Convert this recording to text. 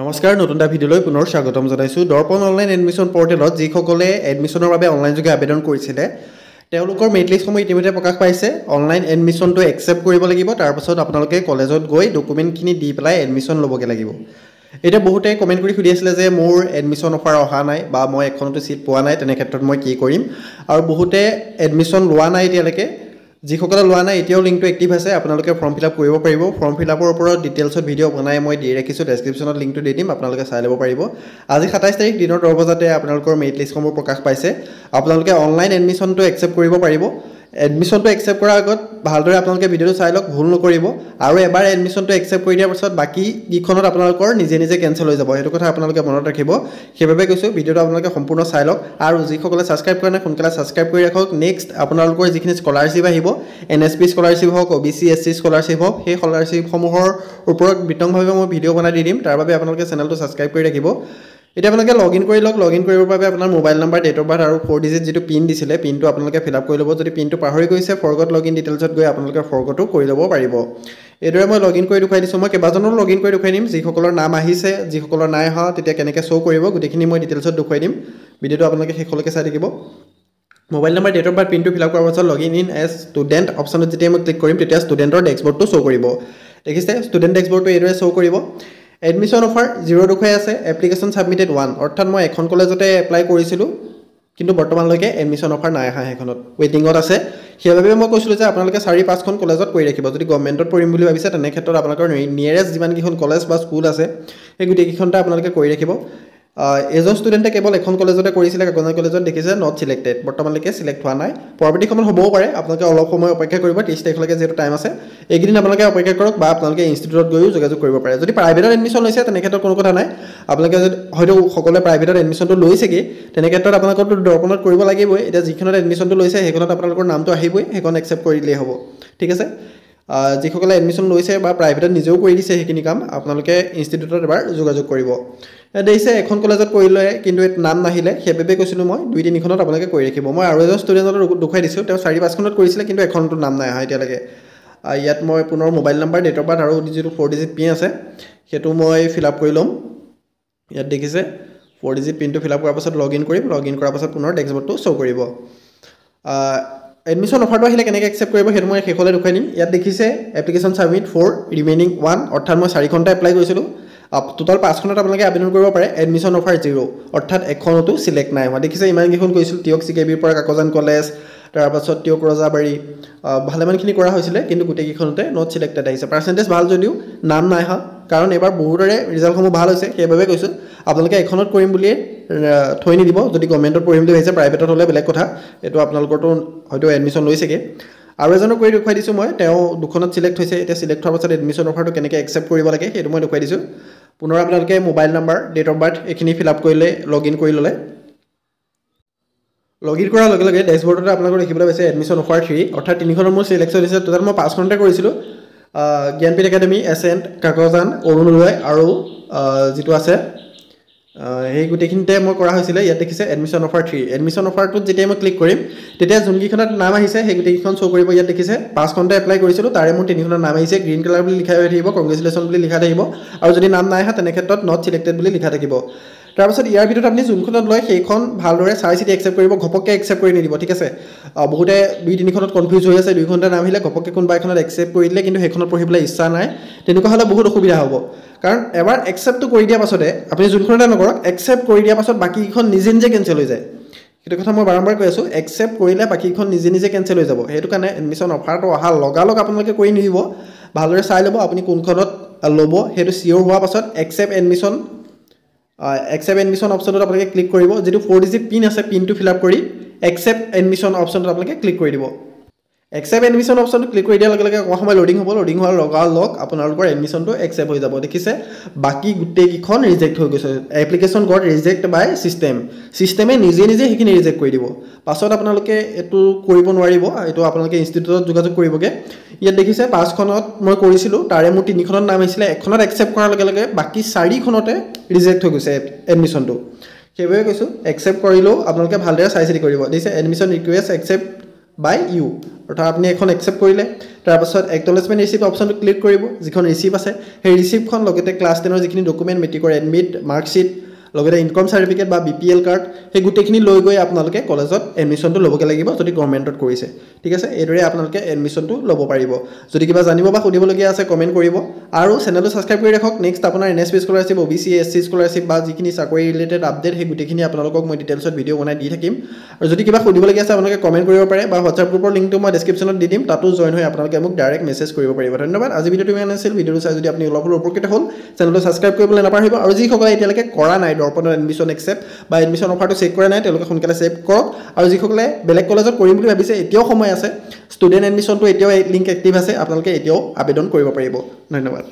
নমস্কাৰ নতুন এটা ভিডিঅ'লৈ পুনৰ স্বাগতম জনাইছোঁ দৰ্পণ অনলাইন এডমিশ্যন পৰ্টেলত যিসকলে এডমিশ্যনৰ বাবে অনলাইন যোগে আবেদন কৰিছিলে তেওঁলোকৰ মেৰিট লিষ্টসমূহ ইতিমধ্যে প্ৰকাশ পাইছে অনলাইন এডমিশ্যনটো একচেপ্ট কৰিব লাগিব তাৰপাছত আপোনালোকে কলেজত গৈ ডকুমেণ্টখিনি দি পেলাই এডমিশ্যন ল'বগৈ লাগিব এতিয়া বহুতে কমেণ্ট কৰি সুধি আছিলে যে মোৰ এডমিশ্যন অফাৰ অহা নাই বা মই এখনতো চিট পোৱা নাই তেনে ক্ষেত্ৰত মই কি কৰিম আৰু বহুতে এডমিশ্যন লোৱা নাই এতিয়ালৈকে যিসকলে লোৱা নাই এতিয়াও লিংকটো এক্টিভ আছে আপোনালোকে ফৰ্ম ফিল আপ কৰিব পাৰিব ফৰ্ম ফিল আপৰ ওপৰত ডিটেইলছত ভিডিঅ' বনাই মই দি ৰাখিছোঁ ডেছক্ৰিপশ্যনত লিংকটো দি দিম আপোনালোকে চাই ল'ব পাৰিব আজি 27 তাৰিখ দিনৰ 10 বজাতে আপোনালোকৰ মেৰিট লিষ্টসমূহ প্ৰকাশ পাইছে আপোনালোকে অনলাইন এডমিশ্যনটো একচেপ্ট কৰিব পাৰিব এডমিশ্যনটো একচেপ্ট কৰাৰ আগত ভালদৰে আপোনালোকে ভিডিঅ'টো চাই লওক ভুল নকৰিব আৰু এবাৰ এডমিশ্যনটো একচেপ্ট কৰি দিয়াৰ পাছত বাকী কিখনত আপোনালোকৰ নিজে নিজে কেনচেল হৈ যাব সেইটো কথা আপোনালোকে মনত ৰাখিব সেইবাবে কৈছোঁ ভিডিঅ'টো আপোনালোকে সম্পূৰ্ণ চাই লওক আৰু যিসকলে ছাবস্ক্ৰাইব কৰা নাই সোনকালে ছাবস্ক্ৰাইব কৰি ৰাখক নেক্সট আপোনালোকৰ যিখিনি স্কলাৰশ্বিপ আহিব NSP স্কলাৰশ্বিপ হওক OBC SC স্কলাৰশ্বিপ হওক সেই স্কলাৰশ্বিপসমূহৰ ওপৰত বিতংভাৱে মই ভিডিঅ' বনাই দি দিম তাৰ বাবে আপোনালোকে চেনেলটো ছাবস্ক্ৰাইব কৰি ৰাখিব এতিয়া আপোনালোকে লগইন কৰি লওক লগইন কৰিবৰ বাবে আপোনাৰ mobile number date of birth আৰু 4 ডিজিট যিটো পিন দিছিলে পিনটো আপোনালোকে ফিল আপ কৰি ল'ব যদি পিনটো পাহৰি গৈছে ফৰগট লগইন ডিটেইলছত গৈ আপোনালোকে ফৰগটো কৰি ল'ব পাৰিব এইদৰে মই লগইন কৰি দেখুৱাই দিছোঁ মই কেইবাজনৰ লগইন কৰি দেখুৱাই দিম যিসকলৰ নাম আহিছে যিসকলৰ নাই অহা তেতিয়া কেনেকৈ শ্ব' কৰিব গোটেইখিনি মই ডিটেইলছত দেখুৱাই দিম ভিডিঅ'টো আপোনালোকে শেষলৈকে চাই থাকিব mobile number date of birth পিনটো ফিল আপ কৰাৰ পাছত লগইন ইন এজ ষ্টুডেণ্ট অপশ্যনত যেতিয়া মই ক্লিক কৰিম তেতিয়া ষ্টুডেণ্টৰ ডেস্কবৰ্ডটো শ্ব' কৰিব দেখিছে ষ্টুডেণ্ট ডেস্কবৰ্ডটো এইদৰে শ্ব' কৰিব এডমিশ্যন অফাৰ 0 দেখুৱাই আছে এপ্লিকেশ্যন ছাবমিটেড 1 অৰ্থাৎ মই এখন কলেজতে এপ্লাই কৰিছিলোঁ কিন্তু বৰ্তমানলৈকে এডমিশ্যন অফাৰ নাই অহা সেইখনত ৱেটিঙত আছে সেইবাবে মই কৈছিলোঁ যে আপোনালোকে 4-5খন কলেজত কৰি ৰাখিব যদি গভৰ্ণমেণ্টত পঢ়িম বুলি ভাবিছে তেনে ক্ষেত্ৰত আপোনালোকৰ নিয়েৰেষ্ট যিমানকেইখন কলেজ বা স্কুল আছে সেই গোটেইকেইখনতে আপোনালোকে কৰি ৰাখিব এজন ষ্টুডেণ্টে কেৱল এখন কলেজতে কৰিছিলে কাকজান কলেজত দেখিছে নট চিলেক্টেড বৰ্তমানলৈকে চিলেক্ট হোৱা নাই পৰৱৰ্তী সময়ত হ'বও পাৰে আপোনালোকে অলপ সময় অপেক্ষা কৰিব 30 তাৰিখলৈকে যিহেতু টাইম আছে এইকেইদিন আপোনালোকে অপেক্ষা কৰক বা আপোনালোকে ইনষ্টিটিউটত গৈও যোগাযোগ কৰিব পাৰে যদি প্ৰাইভেটত এডমিশ্যন লৈছে তেনে ক্ষেত্ৰত কোনো কথা নাই আপোনালোকে যদি হয়তো সকলোৱে প্ৰাইভেটত এডমিশ্যনটো লৈছেগৈ তেনে ক্ষেত্ৰত আপোনালোকৰতো দৰ্পণত কৰিব লাগিবই এতিয়া যিখনত এডমিশ্যনটো লৈছে সেইখনত আপোনালোকৰ নামটো আহিবই সেইখন একচেপ্ট কৰি দিলেই হ'ব ঠিক আছে যিসকলে এডমিশ্যন লৈছে বা প্ৰাইভেটত নিজেও কৰি দিছে সেইখিনি কাম আপোনালোকে ইনষ্টিটিউটত এবাৰ যোগাযোগ কৰিব দেখিছে এখন কলেজত কৰিলে কিন্তু নাম নাহিলে সেইবাবে কৈছিলোঁ মই 2-3খনত আপোনালোকে কৰি ৰাখিব মই আৰু এজন ষ্টুডেণ্টৰ দেখুৱাই দিছোঁ তেওঁ 4-5খনত কৰিছিলে কিন্তু এখনতো নাম নাই অহা এতিয়ালৈকে ইয়াত মই পুনৰ mobile number date of birth আৰু যিটো 4 ডিজিট পিন আছে সেইটো মই ফিল আপ কৰি ল'ম ইয়াত দেখিছে 4 ডিজিট পিনটো ফিল আপ কৰাৰ পাছত লগইন কৰিম লগইন কৰাৰ পাছত পুনৰ ডেস্কবৰ্ডটো শ্ব' কৰিব এডমিশ্যন অফাৰটো আহিলে কেনেকৈ একচেপ্ট কৰিব সেইটো মই শেষলৈ দেখুৱাই দিম ইয়াত দেখিছে এপ্লিকেশ্যন ছাবমিট ফৰ ৰিমেইনিং 1 অৰ্থাৎ মই 4খনতে এপ্লাই কৰিছিলোঁ টোটাল 5খনত আপোনালোকে আবেদন কৰিব পাৰে এডমিশ্যন অফাৰ 0 অৰ্থাৎ এখনতো চিলেক্ট নাই হোৱা দেখিছে ইমানকেইখন কৰিছিলোঁ টিয়ক CKBৰ পৰা কাকজান কলেজ তাৰপাছত টিয়ক ৰজাবাৰী ভালেমানখিনি কৰা হৈছিলে কিন্তু গোটেইকেইখনতে নট চিলেক্টেড আহিছে পাৰ্চেণ্টেজ ভাল যদিও নাম নাই অহা কাৰণ এবাৰ বহুতৰে ৰিজাল্টসমূহ ভাল হৈছে সেইবাবে কৈছোঁ আপোনালোকে এখনত কৰিম বুলিয়ে থৈ নিদিব যদি গভৰ্ণমেণ্টত পঢ়িম বুলি ভাবিছে প্ৰাইভেটত হ'লে বেলেগ কথা এইটো আপোনালোকৰতো হয়তো এডমিশ্যন লৈছেগৈ আৰু এজনক কৰি দেখুৱাই দিছোঁ মই তেওঁ 2খনত চিলেক্ট হৈছে এতিয়া চিলেক্ট হোৱাৰ পাছত এডমিশ্যন অফাৰটো কেনেকৈ একচেপ্ট কৰিব লাগে সেইটো মই দেখুৱাই দিছোঁ পুনৰ আপোনালোকে mobile number date of birth এইখিনি ফিল আপ কৰিলে লগইন কৰি ল'লে লগইন কৰাৰ লগে লগে ডেছবৰ্ডতে আপোনালোকৰ দেখিবলৈ পাইছে এডমিশ্যন অফাৰ 3 অৰ্থাৎ 3খনৰ মোৰ চিলেকশ্যন হৈছে টোটেল মই 5খনতে কৰিছিলোঁ জ্ঞানপীঠ একাডেমি এছেণ্ট কাকজান অৰুণোদয় আৰু যিটো আছে সেই গোটেইখিনিতে মই কৰা হৈছিলে ইয়াত দেখিছে এডমিশ্যন অফাৰ 3 এডমিশ্যন অফাৰটোত যেতিয়া মই ক্লিক কৰিম তেতিয়া যোনকেইখনত নাম আহিছে সেই গোটেইকেইখন শ্ব' কৰিব ইয়াত দেখিছে 5খনতে এপ্লাই কৰিছিলোঁ তাৰে মোৰ 3খনত নাম আহিছে গ্ৰীণ কালাৰ বুলি লিখা হৈ থাকিব কংগ্ৰেচুলেশ্যন বুলি লিখা থাকিব আৰু যদি নাম নাই অহা তেনে ক্ষেত্ৰত নট চিলেক্টেড বুলি লিখা থাকিব তাৰপাছত ইয়াৰ ভিতৰত আপুনি যোনখনত লয় সেইখন ভালদৰে চাই চিতি একচেপ্ট কৰিব ঘপককৈ একচেপ্ট কৰি নিদিব ঠিক আছে বহুতে 2-3খনত কনফিউজ হৈ আছে 2খনতে নাম আহিলে ঘপককৈ কোনোবা এখনত একচেপ্ট কৰি দিলে কিন্তু সেইখনত পঢ়িবলৈ ইচ্ছা নাই তেনেকুৱা হ'লে বহুত অসুবিধা হ'ব কাৰণ এবাৰ একচেপ্টটো কৰি দিয়াৰ পাছতে আপুনি যোনখনতে নকৰক একচেপ্ট কৰি দিয়াৰ পাছত বাকীকেইখন নিজে নিজে কেঞ্চেল হৈ যায় সেইটো কথা মই বাৰম্বাৰ কৈ আছোঁ একচেপ্ট কৰিলে বাকীকেইখন নিজে নিজে কেঞ্চেল হৈ যাব সেইটো কাৰণে এডমিশ্যন অফাৰটো অহা লগালগ আপোনালোকে কৰি নিদিব ভালদৰে চাই ল'ব আপুনি কোনখনত ল'ব সেইটো চিয়'ৰ হোৱাৰ পাছত একচেপ্ট এডমিশ্যন অপশ্যনটোত আপোনালোকে ক্লিক কৰিব যিটো 4 ডিজিট পিন আছে পিনটো ফিল আপ কৰি একচেপ্ট এডমিশ্যন অপশ্যনটোত আপোনালোকে ক্লিক কৰি দিব একচেপ্ট এডমিশ্যন অপশ্যনটো ক্লিক কৰি দিয়াৰ লগে লগে অকণমান সময় লোডিং হ'ব লোডিং হোৱাৰ লগালগ আপোনালোকৰ এডমিশ্যনটো একচেপ্ট হৈ যাব দেখিছে বাকী গোটেইকেইখন ৰিজেক্ট হৈ গৈছে এপ্লিকেশ্যন গট ৰিজেক্ট বাই ছিষ্টেমে নিজে নিজে সেইখিনি ৰিজেক্ট কৰি দিব পাছত আপোনালোকে এইটো কৰিব নোৱাৰিব এইটো আপোনালোকে ইনষ্টিটিউটত যোগাযোগ কৰিবগৈ ইয়াত দেখিছে 5খনত মই কৰিছিলোঁ তাৰে মোৰ 3খনত নাম আহিছিলে এখনত একচেপ্ট কৰাৰ লগে লগে বাকী 4খনতে ৰিজেক্ট হৈ গৈছে এডমিশ্যনটো সেইবাবে কৈছোঁ একচেপ্ট কৰিলেও আপোনালোকে ভালদৰে চাই চিতি কৰিব দিছে এডমিশ্যন ৰিকুৱেষ্ট একচেপ্ট বাই ইউ অৰ্থাৎ আপুনি এখন একচেপ্ট কৰিলে তাৰপাছত একনলেজমেণ্ট ৰিচিপ্ট অপশ্যনটো ক্লিক কৰিব যিখন ৰিচিপ্ট আছে সেই ৰিচিপ্টখন লগতে ক্লাছ 10ৰ যিখিনি ডকুমেণ্ট মেট্ৰিকৰ এডমিট মাৰ্কশ্বিট লগতে ইনকম চাৰ্টিফিকেট বা BPL কাৰ্ড সেই গোটেইখিনি লৈ গৈ আপোনালোকে কলেজত এডমিশ্যনটো ল'বগৈ লাগিব যদি গভৰ্ণমেণ্টত কৰিছে ঠিক আছে এইদৰে আপোনালোকে এডমিশ্যনটো ল'ব পাৰিব যদি কিবা জানিব বা সুধিবলগীয়া আছে কমেণ্ট কৰিব আৰু চেনেলটো ছাবস্ক্ৰাইব কৰি ৰাখক নেক্সট আপোনাৰ NSP scholarship OBC SC scholarship বা যিখিনি চাকৰি ৰিলেটেড আপডেট সেই গোটেইখিনি আপোনালোকক মই ডিটেইলছত ভিডিঅ' বনাই দি থাকিম আৰু যদি কিবা সুধিবলগীয়া আছে আপোনালোকে কমেণ্ট কৰিব পাৰে বা হোৱাটছআপ গ্ৰুপৰ লিংকটো মই ডেছক্ৰিপশ্যনত দি দিম তাতো জইন হৈ আপোনালোকে মোক ডাইৰেক্ট মেছেজ কৰিব পাৰিব ধন্যবাদ আজি ভিডিঅ'টো ইমান আছিল ভিডিঅ'টো চাই যদি আপুনি অলপ উপকৃত হ'ল চেনেলটো ছাবস্ক্ৰাইব কৰিবলৈ নাপাহৰিব আৰু যিসকলে এতিয়ালৈকে কৰা নাই দৰ্পণৰ এডমিশ্যন একচেপ্ট বা এডমিশ্যন অফাৰটো চেক কৰা নাই তেওঁলোকে সোনকালে চেভ কৰক আৰু যিসকলে বেলেগ কলেজত কৰিম বুলি ভাবিছে এতিয়াও সময় আছে ষ্টুডেণ্ট এডমিশ্যনটো এতিয়াও লিংক এক্টিভ আছে আপোনালোকে এতিয়াও আবেদন কৰিব পাৰিব ধন্যবাদ